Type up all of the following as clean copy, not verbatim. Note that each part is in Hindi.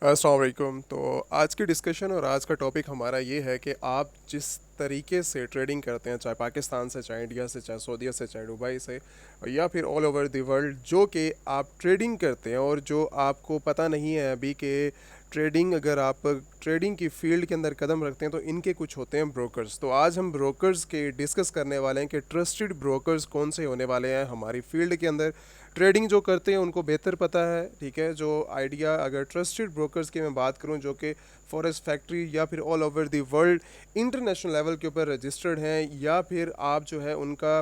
अस्सलाम वालेकुम। तो आज की डिस्कशन और आज का टॉपिक हमारा ये है कि आप जिस तरीके से ट्रेडिंग करते हैं, चाहे पाकिस्तान से, चाहे इंडिया से, चाहे सऊदीया से, चाहे दुबई से, या फिर ऑल ओवर द वर्ल्ड, जो कि आप ट्रेडिंग करते हैं और जो आपको पता नहीं है अभी कि ट्रेडिंग, अगर आप ट्रेडिंग की फील्ड के अंदर कदम रखते हैं तो इनके कुछ होते हैं ब्रोकर्स। तो आज हम ब्रोकर्स के डिस्कस करने वाले हैं कि ट्रस्टेड ब्रोकर्स कौन से होने वाले हैं हमारी फील्ड के अंदर। ट्रेडिंग जो करते हैं उनको बेहतर पता है, ठीक है। जो आइडिया, अगर ट्रस्टेड ब्रोकर्स की मैं बात करूं जो कि फॉरेक्स फैक्ट्री या फिर all over the world international level के ऊपर रजिस्टर्ड हैं, या फिर आप जो है उनका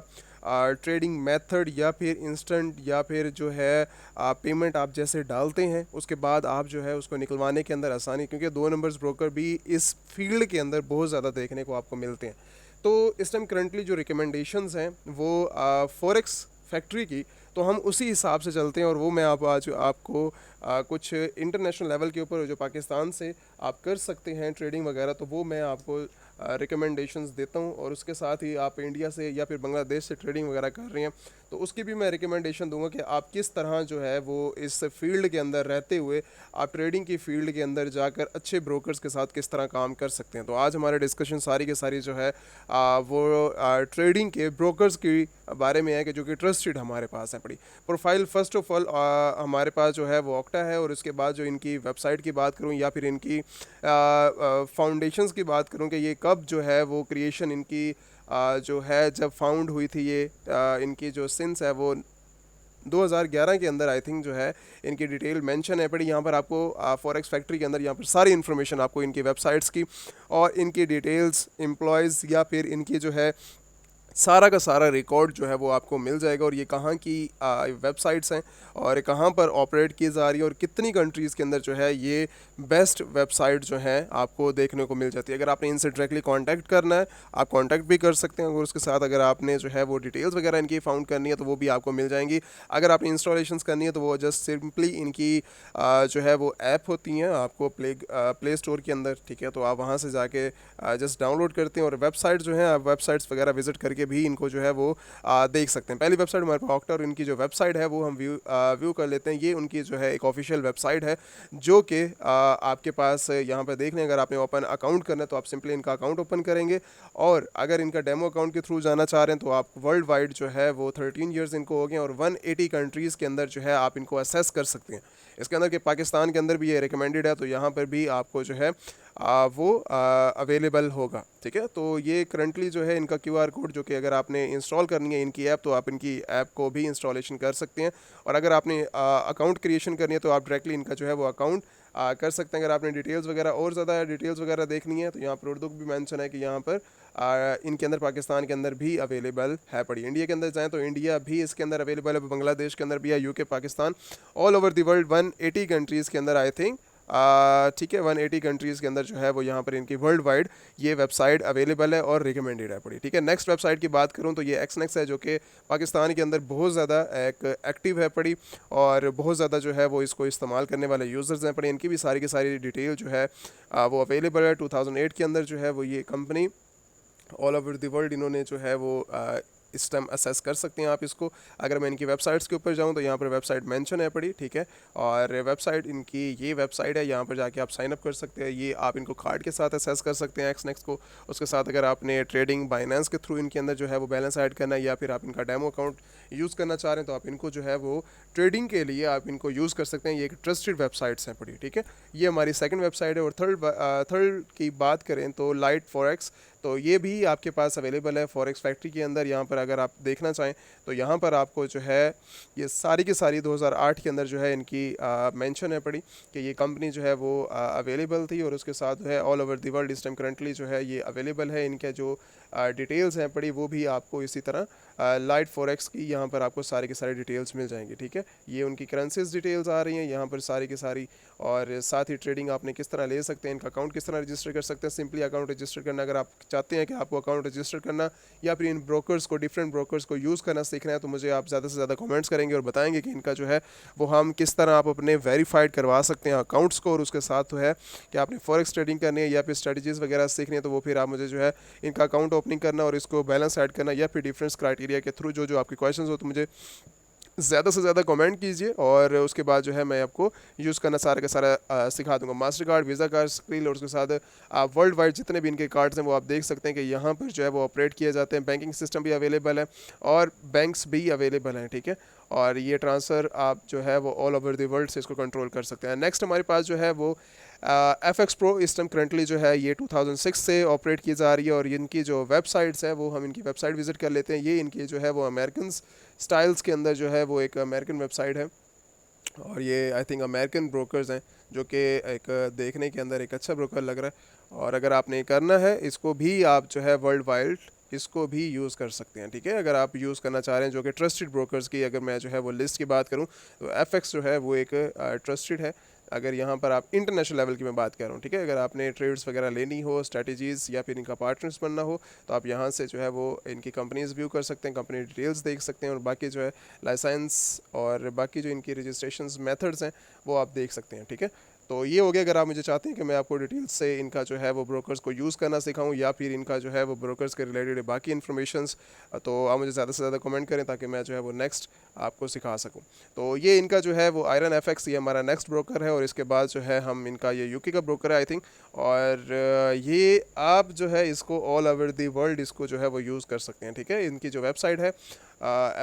ट्रेडिंग मेथड या फिर इंस्टेंट या फिर जो है पेमेंट आप जैसे डालते हैं उसके बाद आप जो है उसको निकलवाने के अंदर आसानी, क्योंकि दो नंबर्स ब्रोकर भी इस फील्ड के अंदर बहुत ज़्यादा देखने को आपको मिलते हैं। तो इस टाइम करंटली जो रिकमेंडेशंस हैं वो फॉरेक्स फैक्ट्री की, तो हम उसी हिसाब से चलते हैं। और वो मैं आप आज आपको कुछ इंटरनेशनल लेवल के ऊपर जो पाकिस्तान से आप कर सकते हैं ट्रेडिंग वगैरह, तो वो मैं आपको रिकमेंडेशंस देता हूँ। और उसके साथ ही आप इंडिया से या फिर बांग्लादेश से ट्रेडिंग वगैरह कर रहे हैं तो उसकी भी मैं रिकमेंडेशन दूंगा कि आप किस तरह जो है वो इस फील्ड के अंदर रहते हुए आप ट्रेडिंग की फील्ड के अंदर जाकर अच्छे ब्रोकर्स के साथ किस तरह काम कर सकते हैं। तो आज हमारे डिस्कशन सारी के सारी जो है वो ट्रेडिंग के ब्रोकर्स की बारे में है कि जो कि ट्रस्टेड हमारे पास है। पड़ी प्रोफाइल फर्स्ट ऑफ ऑल हमारे पास जो है वो ऑक्टा है, और उसके बाद जो इनकी वेबसाइट की बात करूं या फिर इनकी फाउंडेशंस की बात करूं कि ये कब जो है वो क्रिएशन इनकी जो है जब फाउंड हुई थी, ये इनकी जो सिंस है वो 2011 के अंदर आई थिंक जो है इनकी डिटेल मेंशन है। पड़ी यहाँ पर आपको फॉरेक्स फैक्ट्री के अंदर यहाँ पर सारी इन्फॉर्मेशन आपको इनकी वेबसाइट्स की और इनकी डिटेल्स, एम्प्लॉयज़ या फिर इनकी जो है सारा का सारा रिकॉर्ड जो है वो आपको मिल जाएगा। और ये कहाँ की वेबसाइट्स हैं और कहाँ पर ऑपरेट की जा रही है और कितनी कंट्रीज़ के अंदर जो है ये बेस्ट वेबसाइट जो है आपको देखने को मिल जाती है। अगर आपने इनसे डायरेक्टली कांटेक्ट करना है आप कांटेक्ट भी कर सकते हैं, और उसके साथ अगर आपने जो है वो डिटेल्स वगैरह इनकी फाउंड करनी है तो वो भी आपको मिल जाएंगी। अगर आपने इंस्टॉलेशंस करनी है तो वो जस्ट सिंपली इनकी जो है वो ऐप होती हैं आपको प्ले स्टोर के अंदर, ठीक है। तो आप वहाँ से जाके जस्ट डाउनलोड करते हैं और वेबसाइट जो है आप वेबसाइट्स वगैरह विजिट करके भी इनको जो है वो देख सकते हैं। पहली वेबसाइट हमारे पास ऑक्टा, और इनकी जो वेबसाइट है वो हम व्यू कर लेते हैं। ये उनकी जो है एक ऑफिशियल वेबसाइट है जो कि आपके पास यहाँ पर देख लें। अगर आपने ओपन अकाउंट करना है तो आप सिंपली इनका अकाउंट ओपन करेंगे, और अगर इनका डेमो अकाउंट के थ्रू जाना चाह रहे हैं तो आप वर्ल्ड वाइड जो है वो 13 ईयर्स इनको हो गए और 180 कंट्रीज़ के अंदर जो है आप इनको असेस कर सकते हैं। इसके अंदर के पाकिस्तान के अंदर भी ये रिकमेंडेड है, तो यहाँ पर भी आपको जो है वो अवेलेबल होगा, ठीक है। तो ये करंटली जो है इनका क्यूआर कोड, जो कि अगर आपने इंस्टॉल करनी है इनकी ऐप तो आप इनकी ऐप को भी इंस्टॉलेशन कर सकते हैं। और अगर आपने अकाउंट क्रिएशन करनी है तो आप डायरेक्टली इनका जो है वो अकाउंट कर सकते हैं। अगर आपने डिटेल्स वगैरह और ज़्यादा डिटेल्स वगैरह देखनी है तो यहाँ पर उर्दू भी मेंशन है कि यहाँ पर इनके अंदर पाकिस्तान के अंदर भी अवेलेबल है। पड़ी इंडिया के अंदर जाएँ तो इंडिया भी इसके अंदर अवेलेबल है, बांग्लादेश के अंदर भी है, UK, Pakistan, all over the world 180 countries के अंदर आई थिंक, ठीक है, 180 कंट्रीज़ के अंदर जो है वो यहाँ पर इनकी वर्ल्ड वाइड ये वेबसाइट अवेलेबल है और रिकमेंडेड है। पड़ी ठीक है। नेक्स्ट वेबसाइट की बात करूँ तो ये एक्सनेक्स है, जो कि पाकिस्तान के अंदर बहुत ज़्यादा एक एक्टिव है। पड़ी और बहुत ज़्यादा जो है वो इसको इस्तेमाल करने वाले यूज़र्स हैं। पड़ी इनकी भी सारी की सारी डिटेल जो है वो अवेलेबल है। 2008 के अंदर जो है वो ये company all over the world इन्होंने जो है वो इस टाइम असेस कर सकते हैं आप इसको। अगर मैं इनकी वेबसाइट्स के ऊपर जाऊं तो यहाँ पर वेबसाइट मेंशन है। पड़ी ठीक है। और वेबसाइट इनकी ये वेबसाइट है, यहाँ पर जाके आप साइन अप कर सकते हैं। ये आप इनको कार्ड के साथ असेस कर सकते हैं एक्सनेक्स को। उसके साथ अगर आपने ट्रेडिंग बाइनेंस के थ्रू इनके अंदर जो है वो बैलेंस ऐड करना है, या फिर आप इनका डेमो अकाउंट यूज़ करना चाह रहे हैं तो आप इनको जो है वो ट्रेडिंग के लिए आप इनको यूज़ कर सकते हैं। ये एक ट्रस्टेड वेबसाइट्स हैं। पड़ी ठीक है। ये हमारी सेकंड वेबसाइट है। और थर्ड की बात करें तो लाइट फॉरेक्स, तो ये भी आपके पास अवेलेबल है फॉरेक्स फैक्ट्री के अंदर। यहाँ पर अगर आप देखना चाहें तो यहाँ पर आपको जो है ये सारी की सारी 2008 के अंदर जो है इनकी मेंशन है। पड़ी कि ये कंपनी जो है वो अवेलेबल थी, और उसके साथ जो है ऑल ओवर द वर्ल्ड इस टाइम करंटली जो है ये अवेलेबल है। इनके जो डिटेल्स हैं पड़ी वो भी आपको इसी तरह लाइट फॉरेक्स की यहाँ पर आपको सारी की सारी डिटेल्स मिल जाएंगी, ठीक है। ये उनकी करेंसीज डिटेल्स आ रही हैं यहाँ पर सारी की सारी, और साथ ही ट्रेडिंग आपने किस तरह ले सकते हैं, इनका अकाउंट किस तरह रजिस्टर कर सकते हैं। सिंपली अकाउंट रजिस्टर करना, अगर आप चाहते हैं कि आपको अकाउंट रजिस्टर करना या फिर इन ब्रोकर्स को, डिफरेंट ब्रोकर्स को यूज़ करना सीखना है, तो मुझे आप ज़्यादा से ज़्यादा कमेंट्स करेंगे और बताएंगे कि इनका जो है वो हम किस तरह आप अपने वेरीफाइड करवा सकते हैं अकाउंट्स को। और उसके साथ तो है कि आपने फॉरेक्स ट्रेडिंग करनी है या फिर स्ट्रेटजीज़ वगैरह सीखनी है, तो वो फिर आप मुझे जो है इनका अकाउंट ओपनिंग करना और इसको बैलेंस ऐड करना, या फिर डिफरेंस क्राइटेरिया के थ्रू जो जो आपके क्वेश्चन हो तो मुझे ज़्यादा से ज़्यादा कमेंट कीजिए और उसके बाद जो है मैं आपको यूज़ करना सारा का सारा सिखा दूंगा। Master card, visa card, screen और उसके साथ आप वर्ल्ड वाइड जितने भी इनके कार्ड्स हैं वो आप देख सकते हैं कि यहाँ पर जो है वो ऑपरेट किए जाते हैं। बैंकिंग सिस्टम भी अवेलेबल है और बैंक्स भी अवेलेबल हैं, ठीक है। और ये ट्रांसफ़र आप जो है वो ऑल ओवर द वर्ल्ड से इसको कंट्रोल कर सकते हैं। नेक्स्ट हमारे पास जो है वो FX Pro इस टाइम करंटली जो है ये 2006 से ऑपरेट की जा रही है और इनकी जो वेबसाइट्स है वो हम इनकी वेबसाइट विज़िट कर लेते हैं। ये इनकी जो है वो अमेरिकन स्टाइल्स के अंदर जो है वो एक अमेरिकन वेबसाइट है और ये आई थिंक अमेरिकन ब्रोकर्स हैं, जो कि एक देखने के अंदर एक अच्छा ब्रोकर लग रहा है। और अगर आपने करना है इसको भी आप जो है वर्ल्ड वाइड इसको भी यूज़ कर सकते हैं, ठीक है। अगर आप यूज़ करना चाह रहे हैं जो कि ट्रस्टेड ब्रोकर्स की अगर मैं जो है वो लिस्ट की बात करूं तो FX जो है वो एक ट्रस्टेड है। अगर यहाँ पर आप इंटरनेशनल लेवल की मैं बात कर रहा हूँ, ठीक है। अगर आपने ट्रेड्स वगैरह लेनी हो, स्ट्रैटेजीज़ या फिर इनका पार्टनर्स बनना हो तो आप यहाँ से जो है वो इनकी कंपनीज व्यू कर सकते हैं, कंपनी डिटेल्स देख सकते हैं और बाकी जो है लाइसेंस और बाकी जो इनकी रजिस्ट्रेशन मेथड्स हैं वो आप देख सकते हैं, ठीक है। तो ये हो गया। अगर आप मुझे चाहते हैं कि मैं आपको डिटेल्स से इनका जो है वो ब्रोकर्स को यूज़ करना सिखाऊं या फिर इनका जो है वो ब्रोकर्स के रिलेटेड बाकी इन्फॉर्मेशंस, तो आप मुझे ज़्यादा से ज़्यादा कमेंट करें ताकि मैं जो है वो नेक्स्ट आपको सिखा सकूं। तो ये इनका जो है वो आयरन FX ये हमारा नेक्स्ट ब्रोकर है और इसके बाद जो है हम इनका ये UK का ब्रोकर है आई थिंक। और ये आप जो है इसको ऑल ओवर दी वर्ल्ड इसको जो है वो यूज़ कर सकते हैं, ठीक है। इनकी जो वेबसाइट है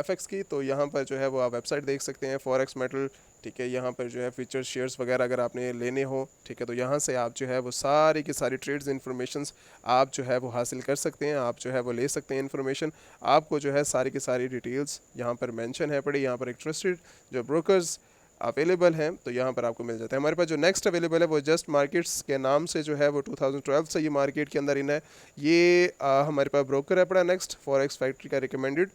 FX की, तो यहाँ पर जो है वो आप वेबसाइट देख सकते हैं फॉरेक्स मेटल, ठीक है। यहाँ पर जो है फीचर्स शेयर्स वगैरह अगर आपने लेने हो, ठीक है, तो यहाँ से आप जो है वो सारी की सारी ट्रेड्स इन्फॉर्मेशंस आप जो है वो हासिल कर सकते हैं, आप जो है वो ले सकते हैं इन्फॉर्मेशन। आपको जो है सारी की सारी डिटेल्स यहाँ पर मेंशन है पड़ी, यहाँ पर एक ट्रस्टेड जो ब्रोकर्स अवेलेबल हैं तो यहाँ पर आपको मिल जाता है। हमारे पास जो नेक्स्ट अवेलेबल है वो जस्ट मार्केट्स के नाम से जो है वो 2012 से ये मार्केट के अंदर इन है। ये हमारे पास ब्रोकर है पड़ा नेक्स्ट फॉरेक्स फैक्ट्री का रिकमेंडेड।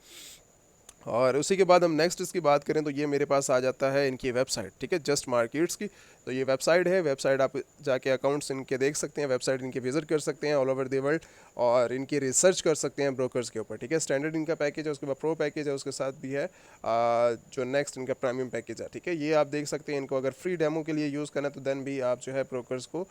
और उसी के बाद हम नेक्स्ट इसकी बात करें तो ये मेरे पास आ जाता है इनकी वेबसाइट, ठीक है, जस्ट मार्केट्स की। तो ये वेबसाइट है, वेबसाइट आप जाके अकाउंट्स इनके देख सकते हैं, वेबसाइट इनके विजिट कर सकते हैं ऑल ओवर द वर्ल्ड और इनकी रिसर्च कर सकते हैं ब्रोकर्स के ऊपर, ठीक है। स्टैंडर्ड इनका पैकेज है, उसके बाद प्रो पैकेज है, उसके साथ भी है जो नेक्स्ट इनका प्रीमियम पैकेज है, ठीक है। ये आप देख सकते हैं। इनको अगर फ्री डेमो के लिए यूज़ करना है तो देन भी आप जो है ब्रोकर्स को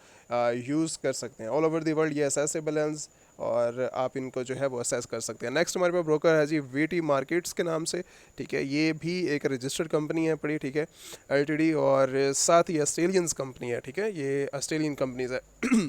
यूज़ कर सकते हैं ऑल ओवर द वर्ल्ड। ये असेसेबल है और आप इनको जो है वो असेस कर सकते हैं। नेक्स्ट हमारे पास ब्रोकर है जी VT मार्केट्स के नाम से, ठीक है। ये भी एक रजिस्टर्ड कंपनी है पड़ी, ठीक है, LTD और साथ ही ऑस्ट्रेलियंस कंपनी है, ठीक है। ये ऑस्ट्रेलियन कंपनीज है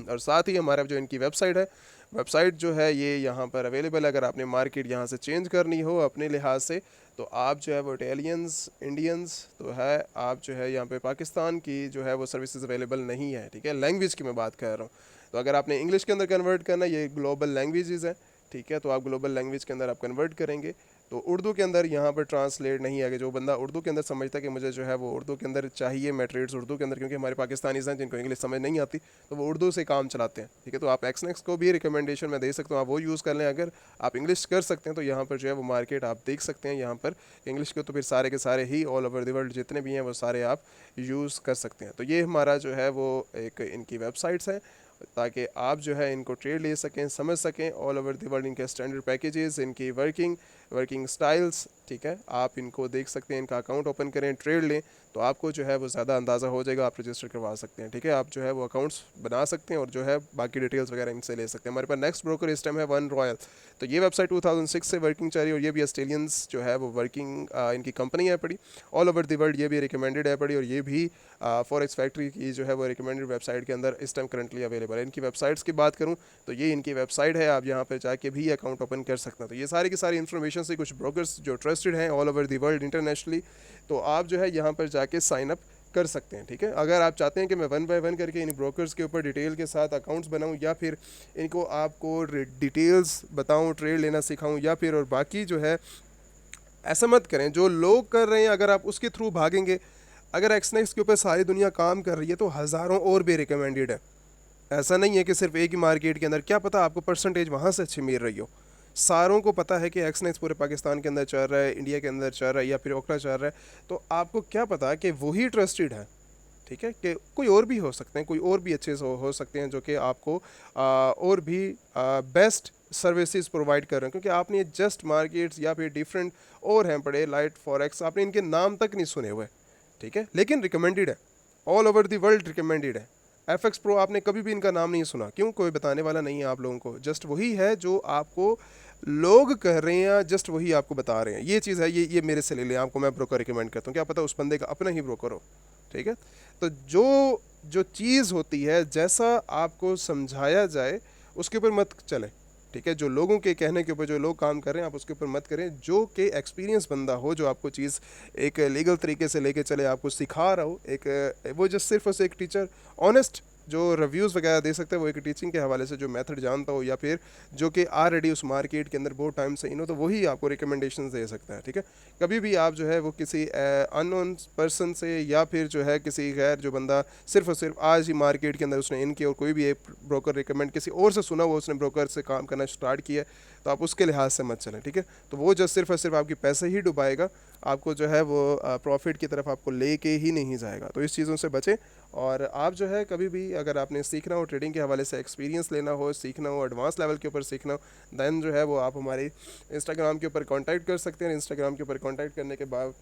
और साथ ही हमारा जो इनकी वेबसाइट है, वेबसाइट जो है ये यहाँ पर अवेलेबल है। अगर आपने मार्केट यहाँ से चेंज करनी हो अपने लिहाज से तो आप जो है वो इटालियंस इंडियंस तो है, आप जो है यहाँ पे पाकिस्तान की जो है वो सर्विसेज अवेलेबल नहीं है, ठीक है। लैंग्वेज की मैं बात कर रहा हूँ, तो अगर आपने इंग्लिश के अंदर कन्वर्ट करना, ये ग्लोबल लैंग्वेजेस हैं, ठीक है, तो आप ग्लोबल लैंग्वेज के अंदर आप कन्वर्ट करेंगे तो उर्दू के अंदर यहाँ पर ट्रांसलेट नहीं आएगा। जो बंदा उर्दू के अंदर समझता है कि मुझे जो है वो उर्दू के अंदर चाहिए, मैं ट्रेड्स उर्दू के अंदर, क्योंकि हमारे पाकिस्तानीज़ हैं जिनको इंग्लिश समझ नहीं आती तो वो उर्दू से काम चलाते हैं, ठीक है। तो आप एक्सनेक्स को भी रिकमेंडेशन मैं दे सकता हूँ, आप वो यूज़ कर लें। अगर आप इंग्लिश कर सकते हैं तो यहाँ पर जो है वो मार्केट आप देख सकते हैं यहाँ पर इंग्लिश के, तो फिर सारे के सारे ही ऑल ओवर द वर्ल्ड जितने भी हैं वो सारे आप यूज़ कर सकते हैं। तो ये हमारा जो है वो एक इनकी वेबसाइट्स हैं ताकि आप जो है इनको ट्रेड ले सकें, समझ सकें ऑल ओवर द वर्ल्ड, इनके स्टैंडर्ड पैकेजेस, इनकी वर्किंग स्टाइल्स, ठीक है। आप इनको देख सकते हैं, इनका अकाउंट ओपन करें, ट्रेड लें तो आपको जो है वो ज़्यादा अंदाज़ा हो जाएगा, आप रजिस्टर करवा सकते हैं, ठीक है। आप जो है वो अकाउंट्स बना सकते हैं और जो है बाकी डिटेल्स वगैरह इनसे ले सकते हैं। हमारे पास नेक्स्ट ब्रोकर इस टाइम है वन रॉयल। तो ये वेबसाइट 2006 से वर्किंग चल रही है और ये भी ऑस्ट्रेलियंस जो है वो वर्किंग इनकी कंपनी है पड़ी ऑल ओवर द वर्ल्ड, ये भी रिकमेंडेड है पड़ी और ये भी फॉरेक्स फैक्ट्री की जो है वो रिकमेंडेड वेबसाइट के अंदर इस टाइम करंटली अवेलेबल है। इनकी वेबसाइट्स की बात करूँ तो ये इनकी वेबसाइट है, आप यहाँ पर जाके भी अकाउंट ओपन कर सकते हैं। तो ये सारी की सारी इन्फॉर्मेशन से कुछ ब्रोकर्स जो ट्रस्टेड हैं all over the world internationally, तो आप जो है यहाँ पर जाके साइन अप कर सकते हैं, ठीक है। अगर आप चाहते हैं कि मैं वन बाय वन करके इन ब्रोकर्स के ऊपर डिटेल के साथ अकाउंट्स बनाऊं या फिर इनको आपको डिटेल्स बताऊं, ट्रेड लेना सिखाऊं या फिर और बाकी जो है, ऐसा मत करें जो लोग कर रहे हैं अगर आप उसके थ्रू भागेंगे। अगर एक्सनेक्स के ऊपर सारी दुनिया काम कर रही है तो हज़ारों और भी रिकमेंडेड है। ऐसा नहीं है कि सिर्फ एक ही मार्केट के अंदर, क्या पता आपको परसेंटेज वहाँ से अच्छी मिल रही हो। सारों को पता है कि एक्सनेक्स पूरे पाकिस्तान के अंदर चल रहा है, इंडिया के अंदर चल रहा है या फिर ओखला चल रहा है, तो आपको क्या पता कि वही ट्रस्टेड है, ठीक है। कि कोई और भी हो सकते हैं, कोई और भी अच्छे से हो सकते हैं जो कि आपको और भी बेस्ट सर्विसेज प्रोवाइड कर रहे हैं, क्योंकि आपने जस्ट मार्केट्स या फिर डिफरेंट और हैं पड़े लाइट फॉरेक्स, आपने इनके नाम तक नहीं सुने हुए, ठीक है, लेकिन रिकमेंडेड है all over the world, recommended है। FX Pro आपने कभी भी इनका नाम नहीं सुना, क्यों? कोई बताने वाला नहीं है आप लोगों को, जस्ट वही है जो आपको लोग कर रहे हैं जस्ट वही आपको बता रहे हैं, ये चीज़ है, ये मेरे से ले लें, आपको मैं ब्रोकर रिकमेंड करता हूँ, क्या पता उस बंदे का अपना ही ब्रोकर हो, ठीक है। तो जो जो चीज़ होती है, जैसा आपको समझाया जाए उसके ऊपर मत चले, ठीक है। जो लोगों के कहने के ऊपर जो लोग काम कर रहे हैं आप उसके ऊपर मत करें। जो कि एक्सपीरियंस बंदा हो, जो आपको चीज़ एक लीगल तरीके से लेके चले, आपको सिखा रहा हो, एक वो जो सिर्फ और सिर्फ एक टीचर ऑनेस्ट जो रिव्यूज़ वगैरह दे सकता है, वो एक टीचिंग के हवाले से जो मेथड जानता हो, या फिर जो कि ऑलरेडी उस मार्केट के अंदर बहुत टाइम से इन हो, तो वही आपको रिकमेंडेशन दे सकता है, ठीक है। कभी भी आप जो है वो किसी अननोन पर्सन से, या फिर जो है किसी गैर, जो बंदा सिर्फ और सिर्फ आज ही मार्केट के अंदर उसने इनके और कोई भी एक ब्रोकर रिकमेंड किसी और से सुना, वो उसने ब्रोकर से काम करना स्टार्ट किया, तो आप उसके लिहाज से मत चलें, ठीक है। तो वो जो सिर्फ और सिर्फ आपकी पैसे ही डुबाएगा, आपको जो है वो प्रॉफिट की तरफ आपको लेके ही नहीं जाएगा। तो इस चीज़ों से बचें। और आप जो है कभी भी अगर आपने सीखना हो, ट्रेडिंग के हवाले से एक्सपीरियंस लेना हो, सीखना हो, एडवांस लेवल के ऊपर सीखना हो, देन जो है वो आप हमारे इंस्टाग्राम के ऊपर कांटेक्ट कर सकते हैं। इंस्टाग्राम के ऊपर कांटेक्ट करने के बाद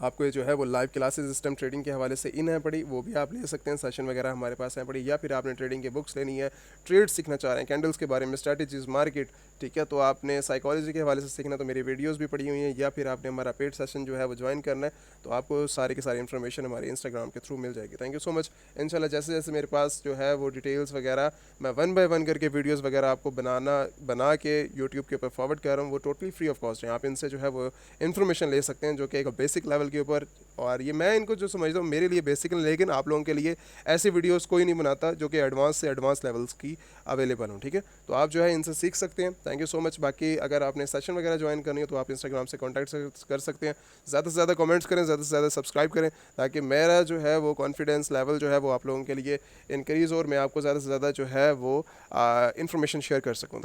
आपको ये जो है वो लाइव क्लासेस सिस्टम ट्रेडिंग के हवाले से इन है पड़ी, वो भी आप ले सकते हैं, सेशन वगैरह हमारे पास है पड़ी। या फिर आपने ट्रेडिंग की बुक्स लेनी है, ट्रेड सीखना चाह रहे हैं, कैंडल्स के बारे में, स्ट्रैटेजीज, मार्केट, ठीक है, तो आपने साइकोलॉजी के हवाले से सीखना, तो मेरी वीडियोस भी पड़ी हुई हैं। या फिर आपने हमारा पेड सेशन जो है वो ज्वाइन करना है, तो आपको सारी की सारी इन्फॉर्मेशन हमारे इंस्टाग्राम के थ्रू मिल जाएगी। Thank you so much. इंशाल्लाह जैसे जैसे मेरे पास जो है वो डिटेल्स वगैरह, मैं वन बाय वन करके वीडियोज़ वगैरह आपको बना के यूट्यूब के ऊपर फॉरवर्ड कर रहा हूँ, वो टोटली फ्री ऑफ कॉस्ट है। आप इनसे जो है वो इन्फॉर्मेशन ले सकते हैं, जो कि एक बेसिक लेवल के ऊपर, और ये मैं इनको जो समझता हूँ मेरे लिए बेसिक, लेकिन आप लोगों के लिए ऐसी वीडियोस कोई नहीं बनाता जो कि एडवांस से एडवांस लेवल्स की अवेलेबल हो, ठीक है। तो आप जो है इनसे सीख सकते हैं। Thank you so much. बाकी अगर आपने सेशन वगैरह ज्वाइन करनी हो तो आप इंस्टाग्राम से कॉन्टैक्ट कर सकते हैं। ज़्यादा से ज़्यादा कमेंट्स करें, ज़्यादा से ज़्यादा सब्सक्राइब करें, ताकि मेरा जो है वो कॉन्फिडेंस लेवल जो है वो आप लोगों के लिए इंक्रीज़, और मैं आपको ज़्यादा से ज़्यादा जो है वो इन्फॉर्मेशन शेयर कर सकूँ।